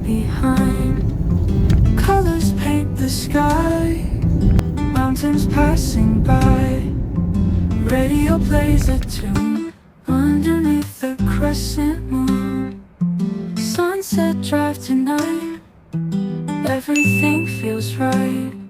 behind. Colors paint the sky, mountains passing by. Radio plays a tune underneath the crescent moon. Sunset drive tonight, everything feels right.